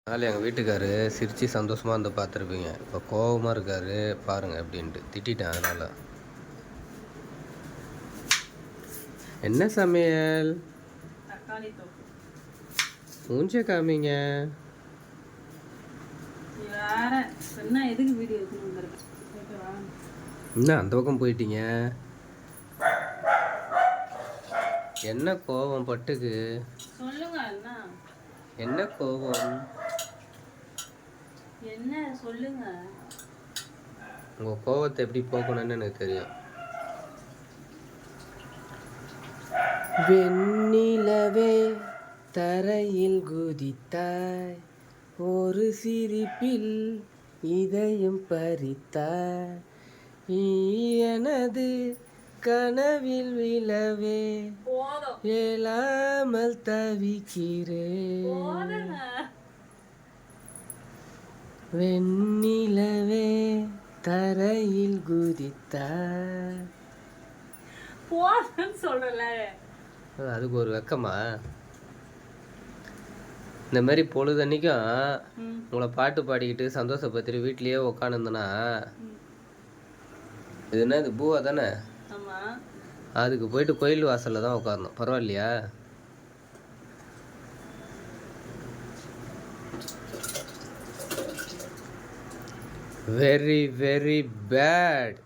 அதனால் எங்கள் வீட்டுக்காரு சிரித்து சந்தோஷமாக வந்து பார்த்துருப்பீங்க. இப்போ கோபமாக இருக்காரு பாருங்கள் அப்படின்ட்டு திட்டேன். அதனால் என்ன சமையல்? தக்காளி தொக்கு. மூஞ்ச காமிங்க. வேற என்ன எதுக்கு வீடியோ என்ன அந்த பக்கம் போயிட்டீங்க? என்ன கோபம் பட்டுக்கு? சொல்லுங்க. என்ன கோபம்? என்ன சொல்லுங்க. உங்கள் கோபத்தை எப்படி போக்கணும்னு எனக்கு தெரியும். வெண்ணிலவே தரையில் குதித்தாய், ஒரு சிரிப்பில் இதயம் பறித்தாய், எனது கனவில் விழவே ஏலாமல் தவிக்கிறேன். வெண்ணிலவே தரையில் குதித்தாய். சொல்றல அதுக்கு ஒரு வெக்கமா? இந்த மாதிரி பொழுதன்னைக்கும் உங்களை பாட்டு பாடிக்கிட்டு சந்தோஷப்பத்துட்டு வீட்லயே உக்காந்துருந்தனா இது என்ன, இது பூவா தானே? அதுக்கு போயிட்டு கோயில் வாசல்ல தான் உட்காரணும். பரவாயில்லையா? Very very bad.